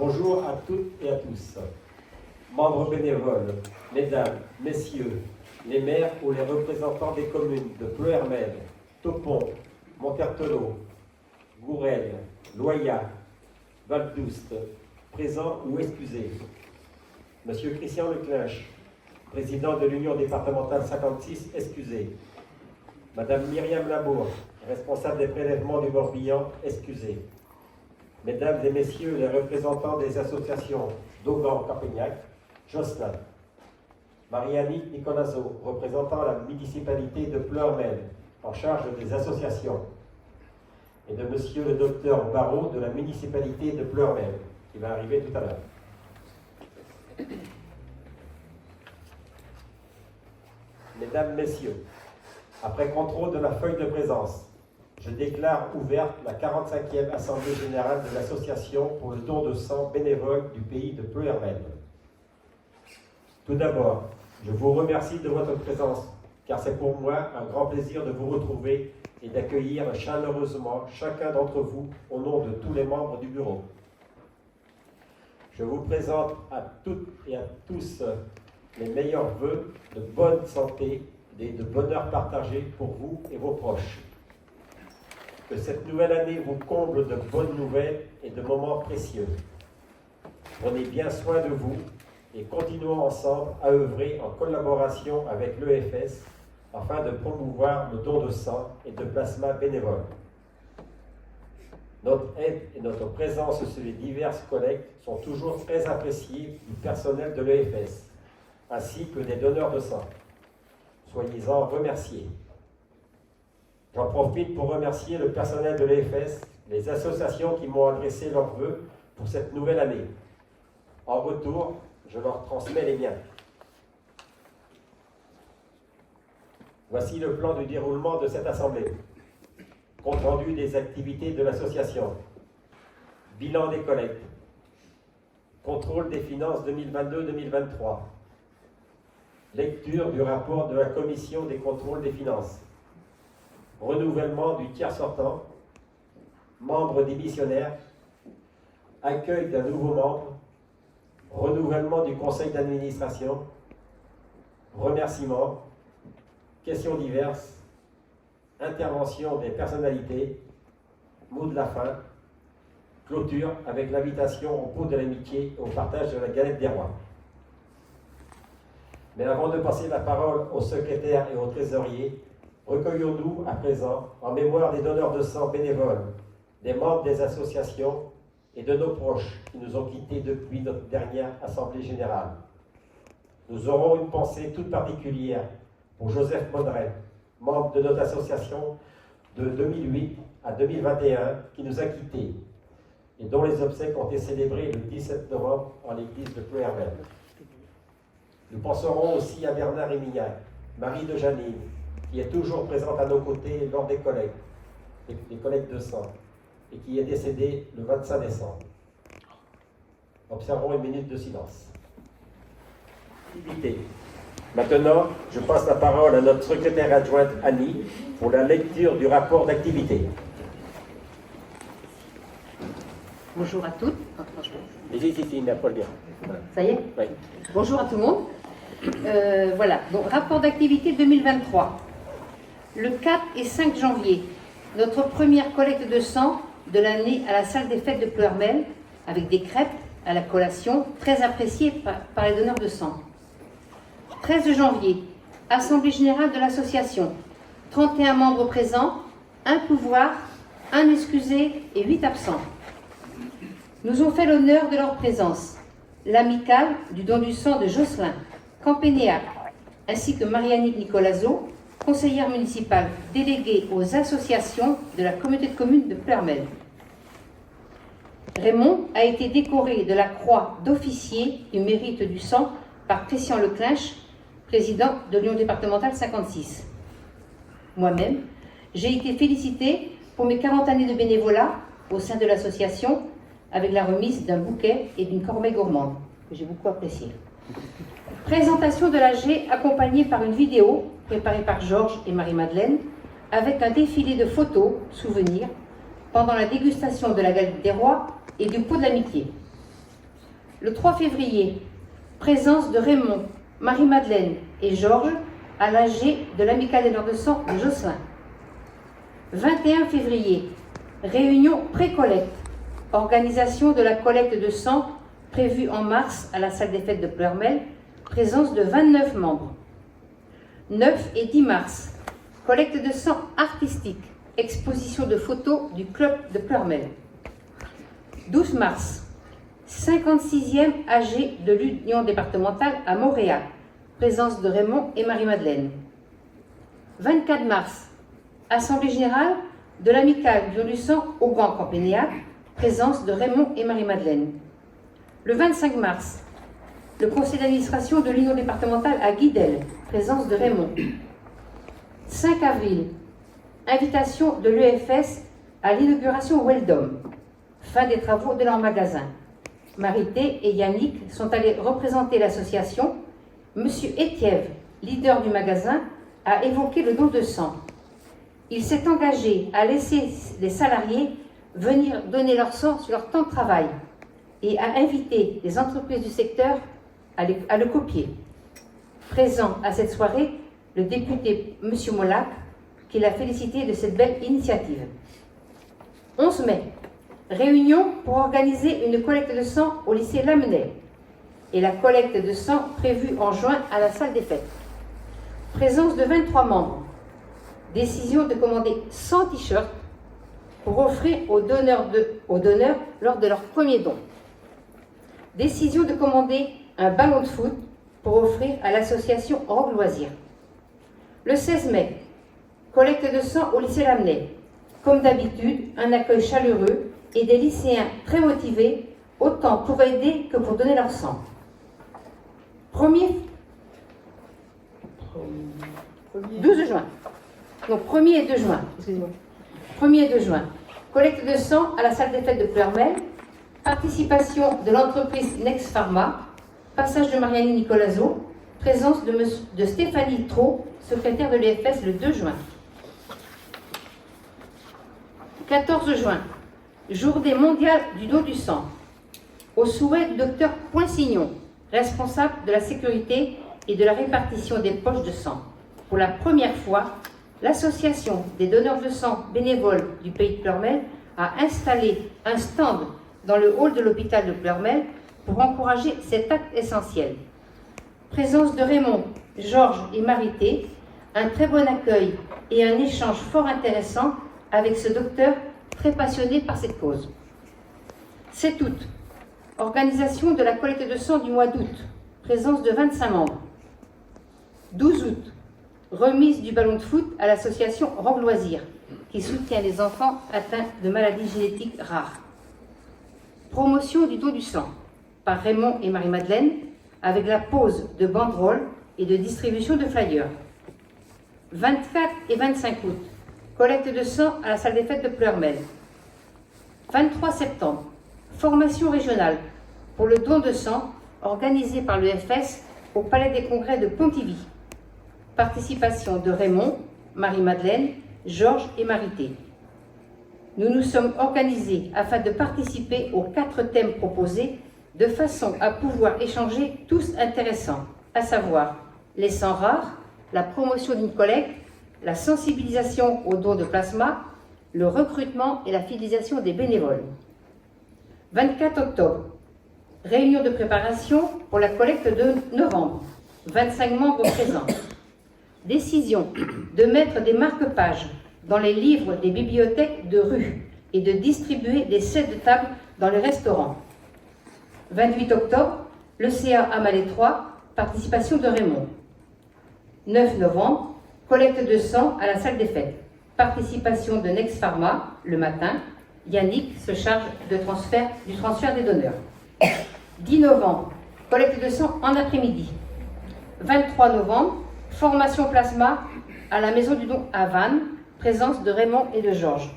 Bonjour à toutes et à tous. Membres bénévoles, mesdames, messieurs, les maires ou les représentants des communes de Pleuhermel, Topon, Montertelot, Gourel, Loyat, Val-d'Oust, présents ou excusés. Monsieur Christian Leclinch, président de l'Union départementale 56, excusé. Madame Myriam Labour, responsable des prélèvements du Morbihan, excusé. Mesdames et messieurs les représentants des associations Dogan-Campagnac, Josselin. Marie-Annick Nicolazo, représentant la municipalité de Pleuhermel, en charge des associations. Et de monsieur le docteur Barrault de la municipalité de Pleuhermel, qui va arriver tout à l'heure. Mesdames, Messieurs, après contrôle de la feuille de présence, je déclare ouverte la 45e Assemblée Générale de l'Association pour le don de sang bénévole du pays de Pleuhermel. Tout d'abord, je vous remercie de votre présence, car c'est pour moi un grand plaisir de vous retrouver et d'accueillir chaleureusement chacun d'entre vous au nom de tous les membres du bureau. Je vous présente à toutes et à tous les meilleurs vœux de bonne santé et de bonheur partagé pour vous et vos proches. Que cette nouvelle année vous comble de bonnes nouvelles et de moments précieux. Prenez bien soin de vous et continuons ensemble à œuvrer en collaboration avec l'EFS afin de promouvoir le don de sang et de plasma bénévole. Notre aide et notre présence sur les diverses collectes sont toujours très appréciées du personnel de l'EFS, ainsi que des donneurs de sang. Soyez-en remerciés. J'en profite pour remercier le personnel de l'EFS, les associations qui m'ont adressé leurs vœux pour cette nouvelle année. En retour, je leur transmets les miens. Voici le plan de déroulement de cette assemblée. Compte rendu des activités de l'association. Bilan des collectes. Contrôle des finances 2022-2023. Lecture du rapport de la Commission des contrôles des finances. Renouvellement du tiers sortant. Membre démissionnaire. Accueil d'un nouveau membre. Renouvellement du conseil d'administration. Remerciements. Questions diverses. Intervention des personnalités. Mot de la fin. Clôture avec l'invitation au pot de l'amitié et au partage de la galette des rois. Mais avant de passer la parole au secrétaire et au trésorier, recueillons-nous à présent en mémoire des donneurs de sang bénévoles, des membres des associations et de nos proches qui nous ont quittés depuis notre dernière Assemblée Générale. Nous aurons une pensée toute particulière pour Joseph Monneray, membre de notre association de 2008 à 2021, qui nous a quittés et dont les obsèques ont été célébrées le 17 novembre en l'église de Pleuhermel. Nous penserons aussi à Bernard Émignac, mari de Janine, qui est toujours présente à nos côtés lors des collectes de sang, et qui est décédé le 25 décembre. Observons une minute de silence. Maintenant, je passe la parole à notre secrétaire adjointe Annie pour la lecture du rapport d'activité. Bonjour à toutes. Ici, il n'y a pas le lien. Ça y est? Oui. Bonjour à tout le monde. Voilà, donc rapport d'activité 2023. Le 4 et 5 janvier, notre première collecte de sang de l'année à la salle des fêtes de Pleuhermel, avec des crêpes à la collation, très appréciées par les donneurs de sang. 13 janvier, Assemblée Générale de l'Association. 31 membres présents, 1 pouvoir, 1 excusé et 8 absents. Nous ont fait l'honneur de leur présence l'amicale du don du sang de Josselin, Campagnac, ainsi que Marie-Annick Nicolazo, conseillère municipale déléguée aux associations de la communauté de communes de Pleuhermel. Raymond a été décoré de la croix d'officier du mérite du sang par Christian Leclinch, président de l'Union départementale 56. Moi-même, j'ai été félicitée pour mes 40 années de bénévolat au sein de l'association avec la remise d'un bouquet et d'une corbeille gourmande, que j'ai beaucoup apprécié. Présentation de l'AG accompagnée par une vidéo préparée par Georges et Marie-Madeleine avec un défilé de photos, souvenirs, pendant la dégustation de la galette des rois et du pot de l'amitié. Le 3 février, présence de Raymond, Marie-Madeleine et Georges à l'AG de l'Amicale des Donneurs de sang de Josselin. 21 février, réunion pré-collecte, organisation de la collecte de sang prévue en mars à la salle des fêtes de Pleurmel, présence de 29 membres. 9 et 10 mars, collecte de sang artistique, exposition de photos du club de Pleurmel. 12 mars, 56e AG de l'Union départementale à Montréal, présence de Raymond et Marie-Madeleine. 24 mars, Assemblée générale de l'Amicale du don du sang au Grand Campénéat, présence de Raymond et Marie-Madeleine. Le 25 mars, le conseil d'administration de l'Union départementale à Guidel, présence de Raymond. 5 avril, invitation de l'EFS à l'inauguration Weldom, fin des travaux de leur magasin. Marité et Yannick sont allés représenter l'association. Monsieur Étiève, leader du magasin, a évoqué le don de sang. Il s'est engagé à laisser les salariés venir donner leur sang sur leur temps de travail et à inviter les entreprises du secteur à le copier. Présent à cette soirée, le député M. Molac, qui l'a félicité de cette belle initiative. 11 mai, réunion pour organiser une collecte de sang au lycée Lamennais et la collecte de sang prévue en juin à la salle des fêtes. Présence de 23 membres. Décision de commander 100 t-shirts pour offrir aux donneurs lors de leur premier don. Décision de commander un ballon de foot pour offrir à l'association Rogue Loisirs. Le 16 mai, collecte de sang au lycée Lamennais. Comme d'habitude, un accueil chaleureux et des lycéens très motivés, autant pour aider que pour donner leur sang. 12 juin. Donc 1er et 2 juin, excusez-moi. 1er et 2 juin. Collecte de sang à la salle des fêtes de Pleurmel. Participation de l'entreprise Next Pharma. Passage de Marianne Nicolazo. Présence de Stéphanie Trot, secrétaire de l'EFS le 2 juin. 14 juin. Journée mondiale du don du sang. Au souhait du docteur Poinsignon, responsable de la sécurité et de la répartition des poches de sang. Pour la première fois, l'association des donneurs de sang bénévoles du pays de Pleurmel a installé un stand dans le hall de l'hôpital de Pleurmel pour encourager cet acte essentiel. Présence de Raymond, Georges et Marité, un très bon accueil et un échange fort intéressant avec ce docteur très passionné par cette cause. 7 août, organisation de la collecte de sang du mois d'août, présence de 25 membres. 12 août, remise du ballon de foot à l'association Rogue Loisirs, qui soutient les enfants atteints de maladies génétiques rares. Promotion du don du sang par Raymond et Marie-Madeleine, avec la pose de banderoles et de distribution de flyers. 24 et 25 août, collecte de sang à la salle des fêtes de Pleurmel. 23 septembre, formation régionale pour le don de sang organisée par l'EFS au Palais des Congrès de Pontivy. Participation de Raymond, Marie-Madeleine, Georges et Marité. Nous nous sommes organisés afin de participer aux 4 thèmes proposés de façon à pouvoir échanger tous intéressants, à savoir les sangs rares, la promotion d'une collecte, la sensibilisation au don de plasma, le recrutement et la fidélisation des bénévoles. 24 octobre, réunion de préparation pour la collecte de novembre, 25 membres présents. Décision de mettre des marque-pages dans les livres des bibliothèques de rue et de distribuer des sets de table dans les restaurants. 28 octobre, le CA Amalé 3, participation de Raymond. 9 novembre, collecte de sang à la salle des fêtes. Participation de Next Pharma le matin. Yannick se charge du transfert des donneurs. 10 novembre, collecte de sang en après-midi. 23 novembre, formation plasma à la Maison du Don à Vannes, présence de Raymond et de Georges.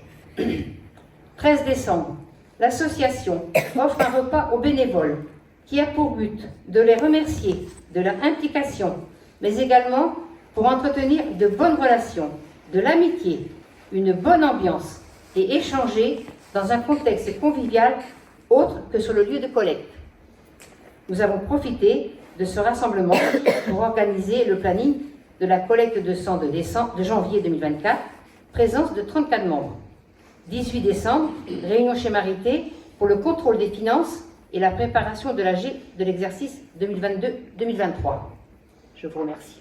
13 décembre, l'association offre un repas aux bénévoles qui a pour but de les remercier de leur implication, mais également pour entretenir de bonnes relations, de l'amitié, une bonne ambiance et échanger dans un contexte convivial autre que sur le lieu de collecte. nous avons profité de ce rassemblement pour organiser le planning de la collecte de sang de janvier 2024, présence de 34 membres. 18 décembre, réunion chez Marité pour le contrôle des finances et la préparation de l'AG de l'exercice 2022-2023. Je vous remercie.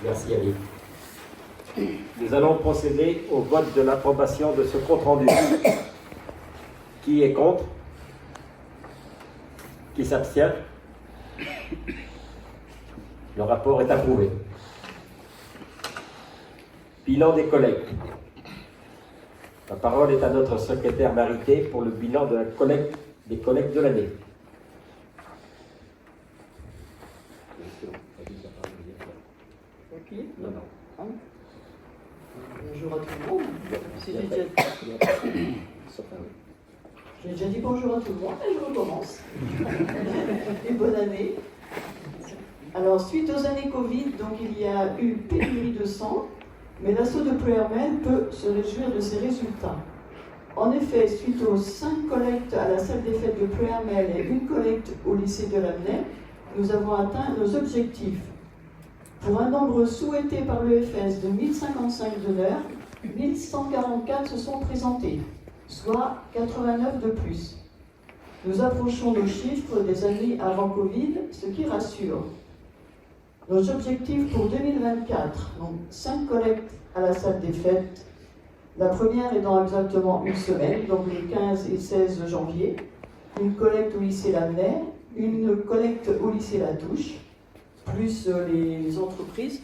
Merci Annie. Nous allons procéder au vote de l'approbation de ce compte-rendu. Qui est contre? Qui s'abstient? Le rapport est approuvé. Bilan des collectes. La parole est à notre secrétaire Marité pour le bilan de la collecte, des collectes de l'année. Ok. Non. Bonjour à tout le monde. J'ai déjà dit bonjour à tout le monde et je recommence. Et bonne année. Alors, suite aux années Covid, donc il y a eu pénurie de sang, mais l'assaut de Plouermel peut se réjouir de ses résultats. En effet, suite aux 5 collectes à la salle des fêtes de Plouermel et une collecte au lycée de Lamennais, nous avons atteint nos objectifs. Pour un nombre souhaité par l'EFS de 1055 donneurs, 1144 se sont présentés, soit 89 de plus. Nous approchons nos chiffres des années avant Covid, ce qui rassure. Nos objectifs pour 2024, donc 5 collectes à la salle des fêtes. La première est dans exactement une semaine, donc les 15 et 16 janvier. Une collecte au lycée Lamennais, une collecte au lycée La Touche, plus les entreprises.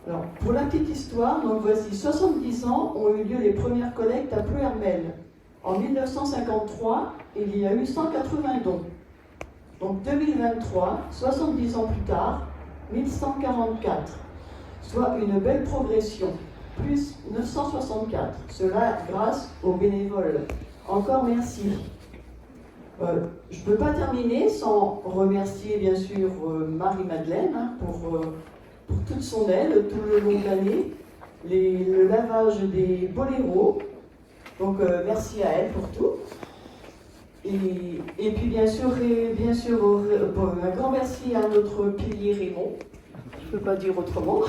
Alors, pour la petite histoire, donc voici 70 ans ont eu lieu les premières collectes à Plouermel. En 1953, il y a eu 180 dons. Donc 2023, 70 ans plus tard, 1144, soit une belle progression, plus 964. Cela grâce aux bénévoles. Encore merci. Je ne peux pas terminer sans remercier bien sûr Marie-Madeleine pour toute son aide tout le long de l'année, le lavage des boléros. Donc merci à elle pour tout. Et puis bien sûr un grand merci à notre pilier Raymond. Je ne peux pas dire autrement.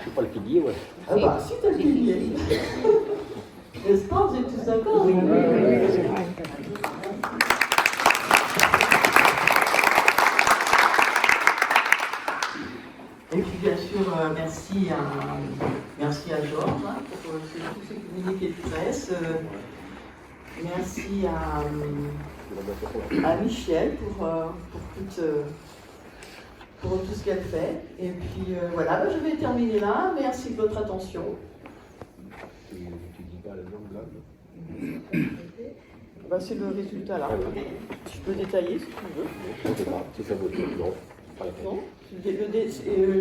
C'est pas le pilier, ouais. Ah bah si t'as le pilier. N'est-ce pas, vous êtes tous d'accord? Oui. Et puis bien sûr, merci à Georges pour tous ces communiqués de presse. Merci à Michel pour tout ce qu'elle fait. Et puis voilà, je vais terminer là. Merci de votre attention. Tu dis pas le nom de Bah, c'est le résultat là. Je peux détailler si tu veux. Je ne sais pas, si ça vaut le coup, non. Non.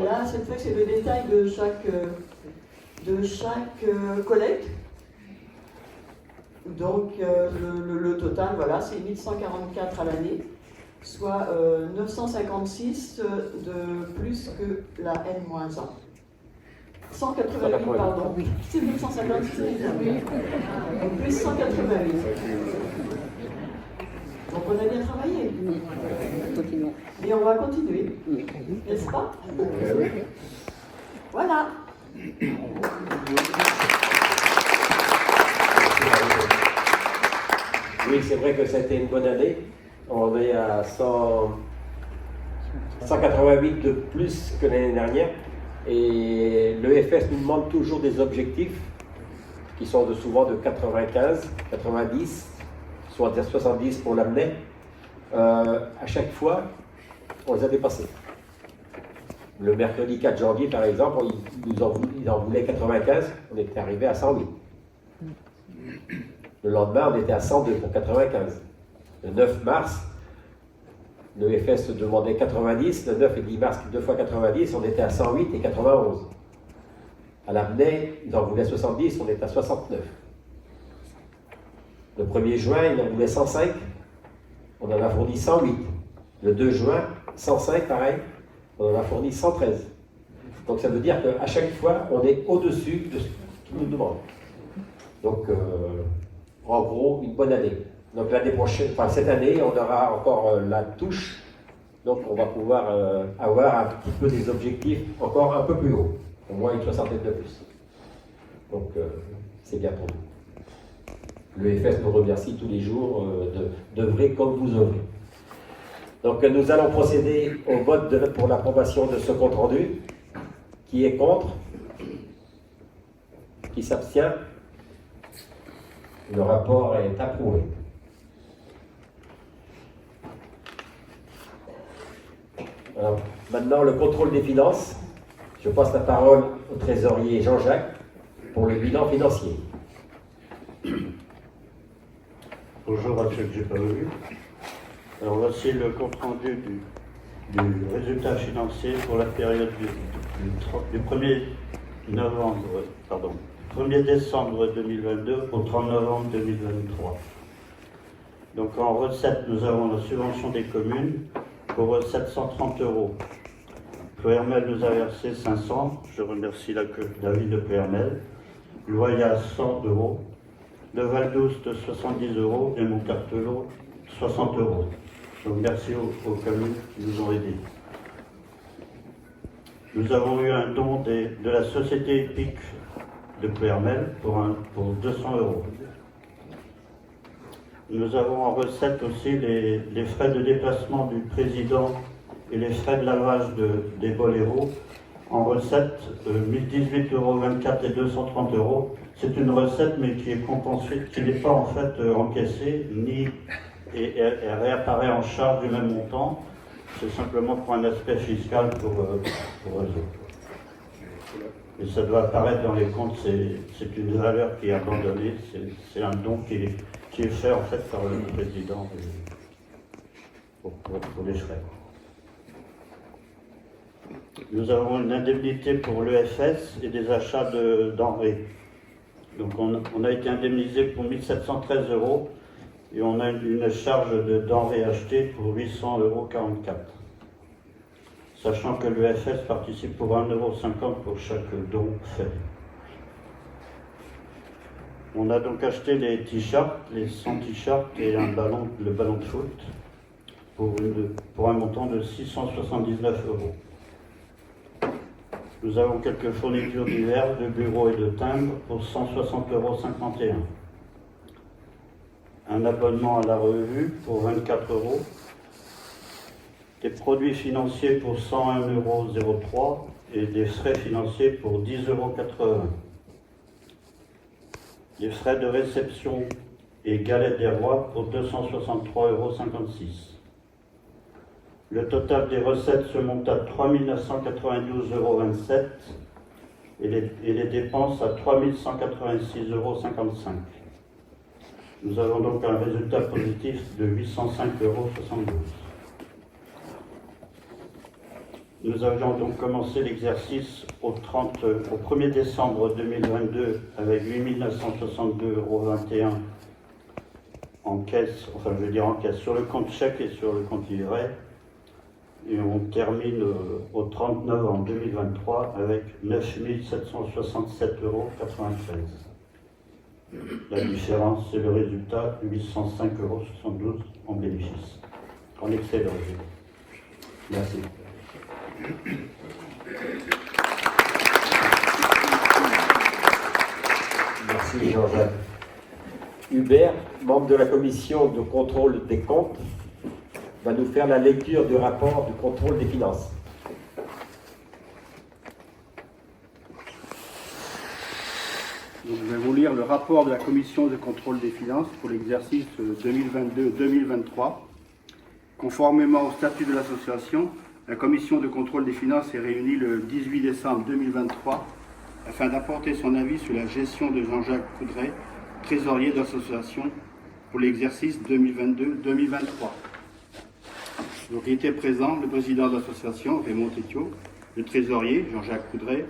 Là, cette fois, c'est le détail de chaque collecte. Donc, le total, voilà, c'est 1144 à l'année, soit 956 de plus que la N-1. 188, pardon. C'est 1156, donc plus 188. Donc on a bien travaillé. Continuons. Et on va continuer, n'est-ce pas? Voilà. Oui, c'est vrai que c'était une bonne année. On est à 188 de plus que l'année dernière. Et l'EFS nous demande toujours des objectifs qui sont souvent de 95, 90, soit 70 pour l'amener. À chaque fois, on les a dépassés. Le mercredi 4 janvier, par exemple, ils en voulaient 95, on était arrivé à 108. Le lendemain, on était à 102 pour 95. Le 9 mars, le FS demandait 90. Le 9 et 10 mars, 2 fois 90, on était à 108 et 91. À l'amener, ils en voulaient 70, on était à 69. Le 1er juin, ils en voulaient 105, on en a fourni 108. Le 2 juin, 105, pareil, on en a fourni 113. Donc ça veut dire qu'à chaque fois, on est au-dessus ce qu'ils nous demandent. Donc, en gros, une bonne année. Donc l'année prochaine, enfin cette année, on aura encore la touche. Donc on va pouvoir avoir un petit peu des objectifs encore un peu plus hauts, au moins une soixantaine de plus. Donc c'est bien pour nous. L'EFS nous remercie tous les jours d'œuvrer comme vous œuvrez. Donc nous allons procéder au vote pour l'approbation de ce compte rendu. Qui est contre? Qui s'abstient? Le rapport est approuvé. Alors, maintenant, le contrôle des finances. Je passe la parole au trésorier Jean-Jacques pour le bilan financier. Bonjour à ceux que je n'ai pas vus. Alors voici le compte rendu du résultat financier pour la période du 1er novembre, pardon, 1er décembre 2022 au 30 novembre 2023. Donc en recette, nous avons la subvention des communes pour 730 €. Ploërmel nous a versé 500, je remercie la ville de Ploërmel. Loyat 100 €, le Val d'Oust 70 € et Montcartelot 60 €. Donc merci aux communes qui nous ont aidés. Nous avons eu un don de la société EPIC de Ploërmel pour 200 €. Nous avons en recette aussi les frais de déplacement du président et les frais de lavage des boléros. En recette, 1018,24 € et 230 €. C'est une recette mais qui est compensée, qui n'est pas en fait encaissée, et elle réapparaît en charge du même montant. C'est simplement pour un aspect fiscal pour eux autres. Et ça doit apparaître dans les comptes, c'est une valeur qui est abandonnée, c'est un don qui est fait en fait par le président pour les frais. Nous avons une indemnité pour l'EFS et des achats de denrées. Donc on a été indemnisé pour 1713 € et on a une charge de denrées achetées pour 800,44 €. Sachant que l'EFS participe pour 1,50 € pour chaque don fait. On a donc acheté les t-shirts, les 100 t-shirts et le ballon de foot pour un montant de 679 €. Nous avons quelques fournitures diverses de bureaux et de timbres pour 160,51 €. Un abonnement à la revue pour 24 €. Des produits financiers pour 101,03 € et des frais financiers pour 10,80 €. Les frais de réception et galettes des rois pour 263,56 €. Le total des recettes se monte à 3 992,27 € et les dépenses à 3 186,55 €. Nous avons donc un résultat positif de 805,72 €. Nous avions donc commencé l'exercice au 1er décembre 2022 avec 8 962,21 € en caisse, enfin je veux dire en caisse, sur le compte chèque et sur le compte livret. Et on termine au 30 novembre 2023 avec 9 767,93 €. La différence, c'est le résultat, 805,72 € en bénéfice. En excès de résultat. Merci. Merci Jean-Jacques. Hubert, membre de la commission de contrôle des comptes, va nous faire la lecture du rapport du contrôle des finances. Donc, je vais vous lire le rapport de la commission de contrôle des finances pour l'exercice 2022-2023. Conformément au statut de l'association, la commission de contrôle des finances est réunie le 18 décembre 2023 afin d'apporter son avis sur la gestion de Jean-Jacques Coudray, trésorier de l'association pour l'exercice 2022-2023. Donc, il était présent le président de l'association, Raymond Tétiot, le trésorier, Jean-Jacques Coudray,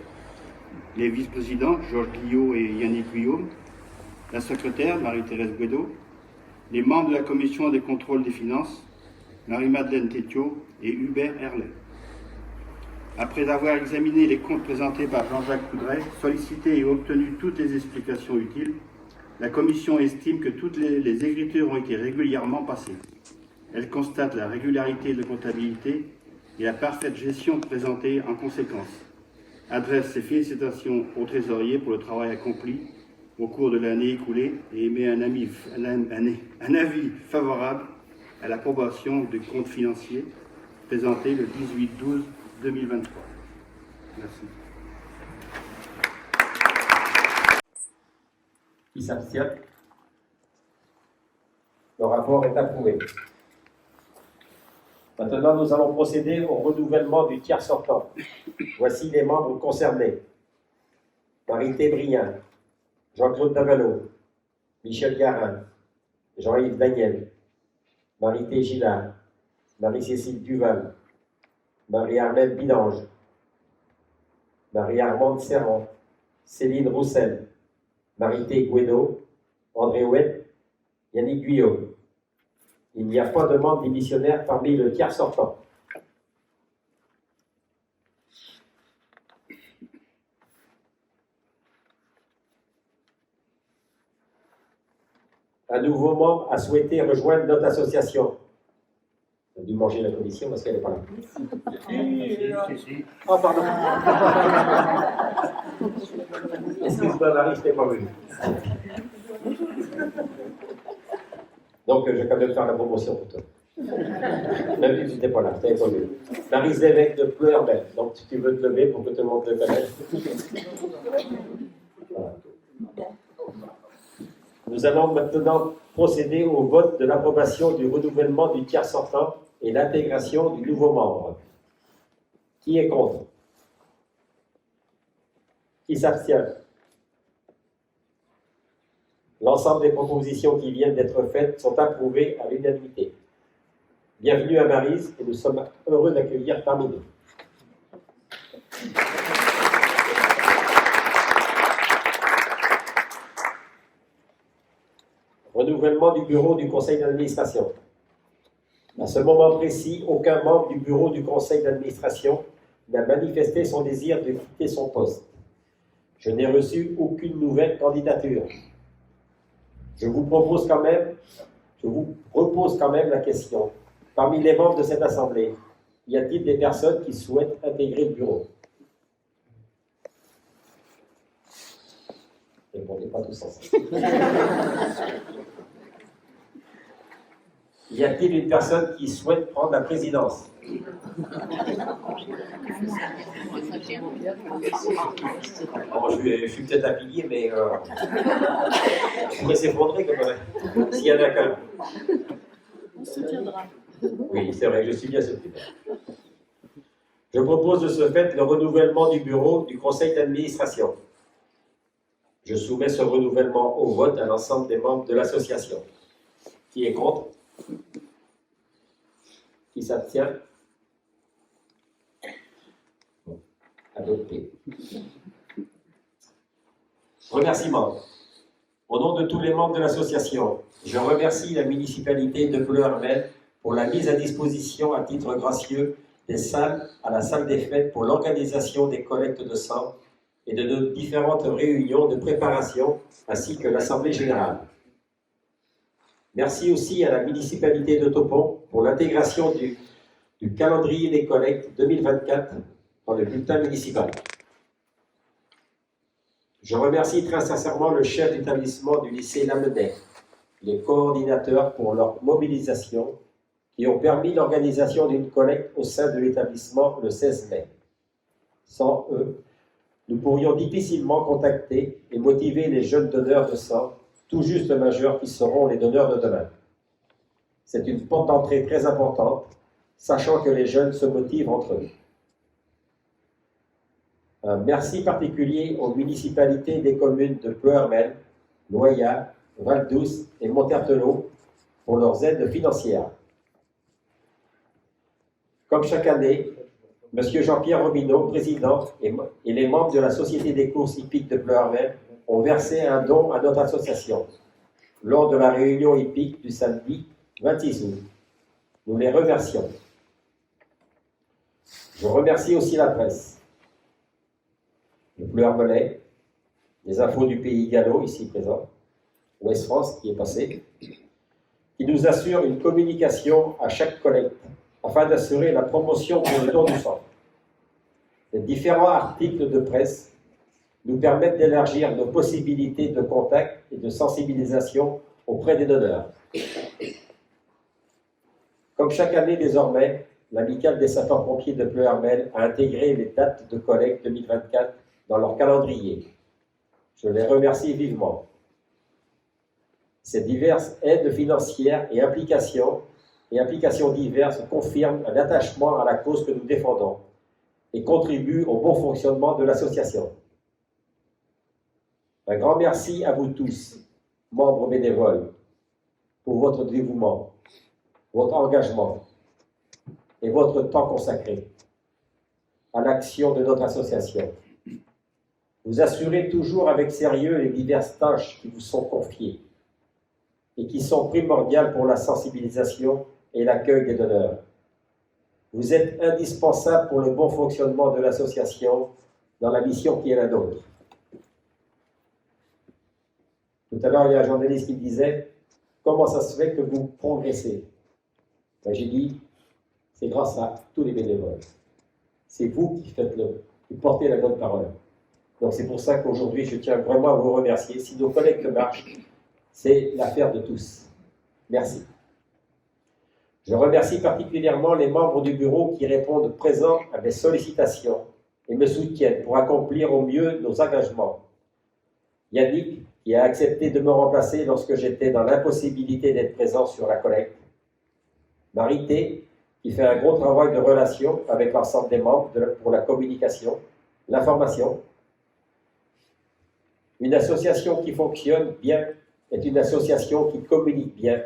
les vice-présidents, Georges Guillot et Yannick Guillaume, la secrétaire, Marie-Thérèse Guédot, les membres de la commission des contrôles des finances, Marie-Madeleine Tétiot et Hubert Herlet. Après avoir examiné les comptes présentés par Jean-Jacques Coudray, sollicité et obtenu toutes les explications utiles, la Commission estime que toutes les écritures ont été régulièrement passées. Elle constate la régularité de la comptabilité et la parfaite gestion présentée en conséquence. Adresse ses félicitations au trésorier pour le travail accompli au cours de l'année écoulée et émet un avis favorable à l'approbation du compte financier présenté le 18/12/2023. Merci. Qui s'abstient? Le rapport est approuvé. Maintenant, nous allons procéder au renouvellement du tiers sortant. Voici les membres concernés. Marie-Thé Briand, Jean-Claude Davalo, Michel Garin, Jean-Yves Daniel, Marie-Thé Gillard, Marie-Cécile Duval, Marie-Armelle Bidange, Marie-Armande Serrand, Céline Roussel, Marie-Thé Guédo, André Ouet, Yannick Guyot. Il n'y a pas de membres démissionnaires parmi le tiers sortant. Un nouveau membre a souhaité rejoindre notre association. On a dû manger la commission parce qu'elle n'est pas là. Oh, pardon. Excuse-moi, Marie, je n'étais pas venu. Donc, je vais quand même faire la promotion pour toi. Même si tu n'étais pas là, tu n'avais pas vu. Marie Zévec de Pleurbel. Donc, si tu veux te lever pour que tout le monde te connaisse. Voilà. Nous allons maintenant procéder au vote de l'approbation du renouvellement du tiers sortant et l'intégration du nouveau membre. Qui est contre? Qui s'abstient? L'ensemble des propositions qui viennent d'être faites sont approuvées à l'unanimité. Bienvenue à Maryse et nous sommes heureux d'accueillir parmi nous. Renouvellement du bureau du conseil d'administration. À ce moment précis, aucun membre du bureau du conseil d'administration n'a manifesté son désir de quitter son poste. Je n'ai reçu aucune nouvelle candidature. Je vous repose quand même la question. Parmi les membres de cette assemblée, y a-t-il des personnes qui souhaitent intégrer le bureau? Répondez pas tous ensemble. Y a-t-il une personne qui souhaite prendre la présidence? Bon, je suis peut-être affilié, mais je pourrais s'effondrer comme s'il y en a qu'un. On se soutiendra. Oui, c'est vrai, je suis bien soutenu. Je propose de ce fait le renouvellement du bureau du conseil d'administration. Je soumets ce renouvellement au vote à l'ensemble des membres de l'association. Qui est contre? Qui s'abstient? Bon, adopté. Remerciements. Au nom de tous les membres de l'association, je remercie la municipalité de Pleuhermel pour la mise à disposition à titre gracieux des salles à la salle des fêtes pour l'organisation des collectes de sang et de nos différentes réunions de préparation ainsi que l'Assemblée générale. Merci aussi à la municipalité de Topon pour l'intégration du calendrier des collectes 2024 dans le bulletin municipal. Je remercie très sincèrement le chef d'établissement du lycée Lamennais, les coordinateurs pour leur mobilisation qui ont permis l'organisation d'une collecte au sein de l'établissement le 16 mai. Sans eux, nous pourrions difficilement contacter et motiver les jeunes donneurs de sang, tout juste majeurs, qui seront les donneurs de demain. C'est une porte d'entrée très importante, sachant que les jeunes se motivent entre eux. Un merci particulier aux municipalités des communes de Pleuhermel, Loyat, Val-Douce et Montertelot pour leurs aides financières. Comme chaque année, M. Jean-Pierre Robineau, président, et les membres de la Société des courses hippiques de Pleuhermel ont versé un don à notre association lors de la réunion hippique du samedi 26 août. Nous les remercions. Je remercie aussi la presse, le Bleu Hermelais, les infos du Pays Gallo, ici présent, Ouest France qui est passé, qui nous assure une communication à chaque collecte afin d'assurer la promotion pour le don du sang. Les différents articles de presse nous permettent d'élargir nos possibilités de contact et de sensibilisation auprès des donneurs. Comme chaque année désormais, l'Amicale des sapeurs-pompiers de Pleuhermel a intégré les dates de collecte 2024 dans leur calendrier. Je les remercie vivement. Ces diverses aides financières et implications diverses confirment un attachement à la cause que nous défendons et contribuent au bon fonctionnement de l'association. Un grand merci à vous tous, membres bénévoles, pour votre dévouement, votre engagement et votre temps consacré à l'action de notre association. Vous assurez toujours avec sérieux les diverses tâches qui vous sont confiées et qui sont primordiales pour la sensibilisation et l'accueil des donneurs. Vous êtes indispensable pour le bon fonctionnement de l'association dans la mission qui est la nôtre. Tout à l'heure, il y a un journaliste qui me disait « Comment ça se fait que vous progressez ?» Ben, j'ai dit « C'est grâce à tous les bénévoles. C'est vous qui portez la bonne parole. » Donc c'est pour ça qu'aujourd'hui, je tiens vraiment à vous remercier. Si nos collectes marchent, c'est l'affaire de tous. Merci. Je remercie particulièrement les membres du bureau qui répondent présents à mes sollicitations et me soutiennent pour accomplir au mieux nos engagements. Yannick, qui a accepté de me remplacer lorsque j'étais dans l'impossibilité d'être présent sur la collecte. Marité, qui fait un gros travail de relation avec l'ensemble des membres pour la communication, l'information. Une association qui fonctionne bien est une association qui communique bien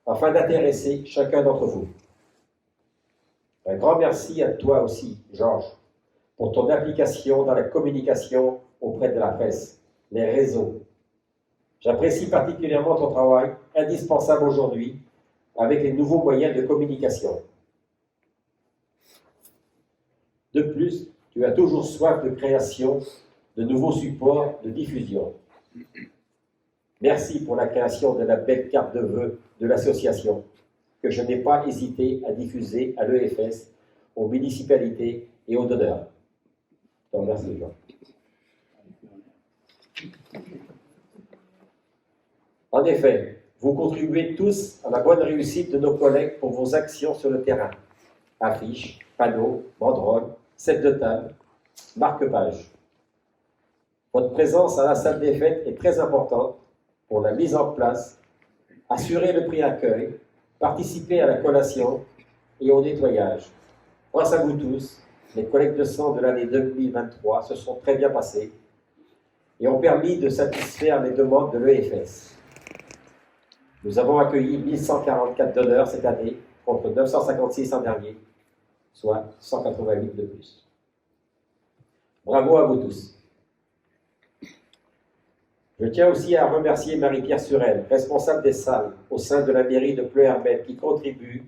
afin d'intéresser chacun d'entre vous. Un grand merci à toi aussi, Georges, pour ton implication dans la communication auprès de la presse, les réseaux. J'apprécie particulièrement ton travail, indispensable aujourd'hui, avec les nouveaux moyens de communication. De plus, tu as toujours soif de création, de nouveaux supports de diffusion. Merci pour la création de la belle carte de vœux de l'association, que je n'ai pas hésité à diffuser à l'EFS, aux municipalités et aux donneurs. Je te remercie, Jean. En effet, vous contribuez tous à la bonne réussite de nos collègues pour vos actions sur le terrain. Affiches, panneaux, banderoles, sets de table, marque-pages. Votre présence à la salle des fêtes est très importante pour la mise en place, assurer le prix accueil, participer à la collation et au nettoyage. Grâce à vous tous, les collectes de sang de l'année 2023 se sont très bien passées et ont permis de satisfaire les demandes de l'EFS. Nous avons accueilli 1144 donneurs cette année contre 956 l'an dernier, soit 188 de plus. Bravo à vous tous. Je tiens aussi à remercier Marie-Pierre Surel, responsable des salles au sein de la mairie de Pleuhermel, qui contribue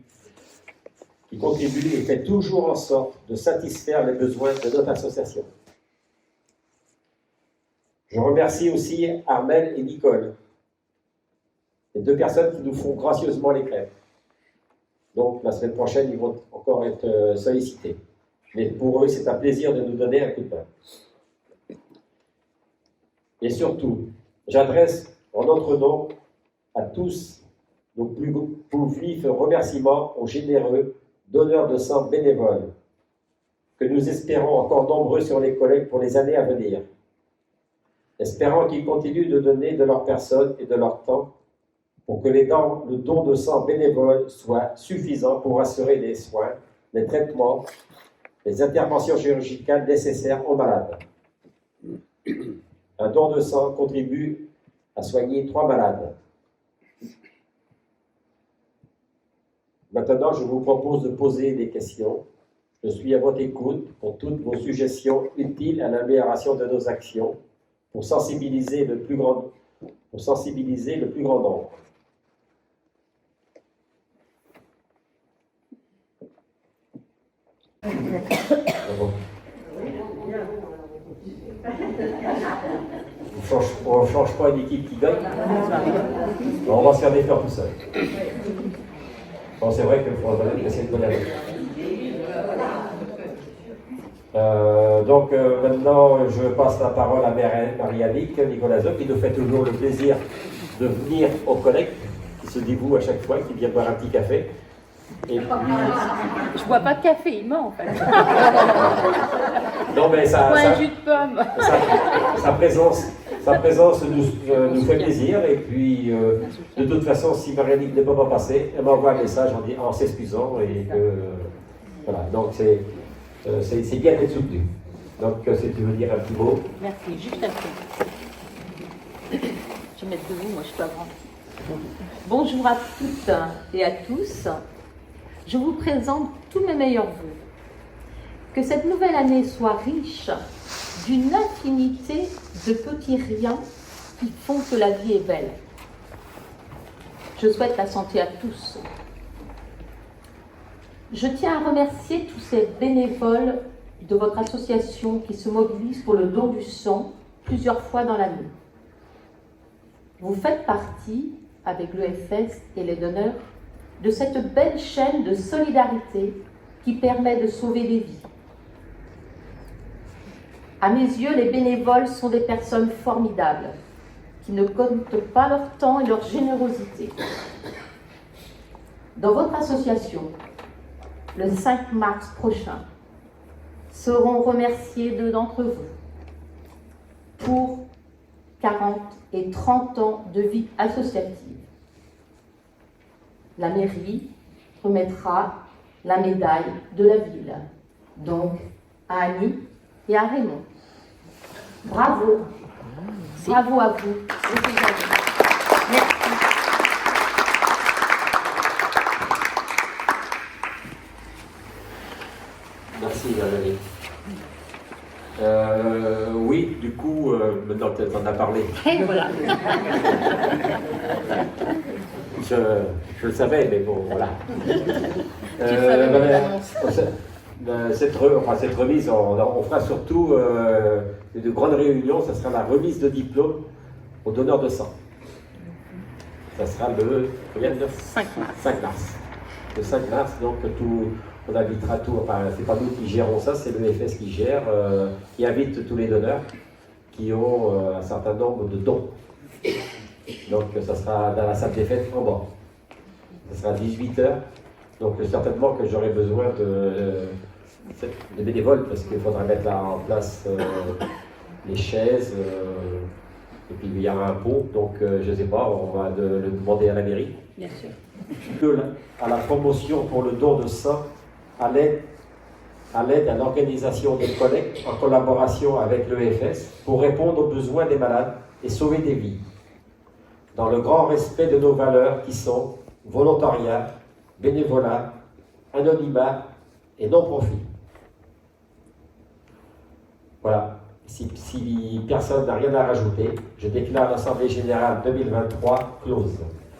et fait toujours en sorte de satisfaire les besoins de notre association. Je remercie aussi Armel et Nicole, les deux personnes qui nous font gracieusement les crêpes. Donc la semaine prochaine, ils vont encore être sollicités. Mais pour eux, c'est un plaisir de nous donner un coup de main. Et surtout, j'adresse en notre nom à tous nos plus vifs remerciements aux généreux donneurs de sang bénévoles, que nous espérons encore nombreux sur les collectes pour les années à venir. Espérant qu'ils continuent de donner de leur personne et de leur temps pour que le don de sang bénévole soit suffisant pour assurer les soins, les traitements, les interventions chirurgicales nécessaires aux malades. Un don de sang contribue à soigner 3 malades. Maintenant, je vous propose de poser des questions. Je suis à votre écoute pour toutes vos suggestions utiles à l'amélioration de nos actions pour sensibiliser le plus grand nombre. Bon. On ne change pas une équipe qui gagne. On va se faire défaire tout seul. Bon, c'est vrai que c'est une bonne année. Donc maintenant, je passe la parole à Marie-Annick Nicolasov, qui nous fait toujours le plaisir de venir aux collègues, qui se dévoue à chaque fois, qui vient boire un petit café. Et puis... Je bois pas de café, il ment en fait. Non, mais ça, Un jus de pomme. sa présence nous fait plaisir. Et puis, de toute façon, si Marie-Annick ne peut pas passer, elle m'envoie un message en s'excusant. Et que, voilà, donc c'est bien d'être soutenu. Donc, si tu veux dire un petit mot. Merci, juste un peu. Je vais mettre debout, moi je suis pas grande. Bonjour à toutes et à tous. Je vous présente tous mes meilleurs vœux. Que cette nouvelle année soit riche d'une infinité de petits riens qui font que la vie est belle. Je souhaite la santé à tous. Je tiens à remercier tous ces bénévoles de votre association qui se mobilisent pour le don du sang plusieurs fois dans l'année. Vous faites partie, avec l'EFS et les donneurs, de cette belle chaîne de solidarité qui permet de sauver des vies. À mes yeux, les bénévoles sont des personnes formidables qui ne comptent pas leur temps et leur générosité. Dans votre association, le 5 mars prochain, seront remerciés 2 d'entre vous pour 40 et 30 ans de vie associative. La mairie remettra la médaille de la ville, donc à Annie et à Raymond. Bravo, bravo à vous. Merci. Merci, Valérie. Oui, du coup, maintenant que tu en as parlé, Et voilà. je le savais, mais bon, voilà. Cette remise, on fera surtout de grandes réunions, ça sera la remise de diplôme aux donneurs de sang. Ça sera le 5 mars. 5 mars. Le 5 mars, donc on invitera tout, enfin c'est pas nous qui gérons ça, c'est l'EFS qui gère, qui invite tous les donneurs qui ont un certain nombre de dons. Donc ça sera dans la salle des fêtes en bas. Ça sera à 18h. Donc certainement que j'aurai besoin de bénévoles parce qu'il faudra mettre là en place les chaises. Et puis il y a un pot, donc je ne sais pas, on va le demander à la mairie. Bien sûr. À la promotion pour le don de sang, à l'aide à l'organisation des collectes en collaboration avec l'EFS pour répondre aux besoins des malades et sauver des vies, dans le grand respect de nos valeurs qui sont volontariat, bénévolat, anonymat et non-profit. Voilà. Si personne n'a rien à rajouter, je déclare l'Assemblée Générale 2023 close.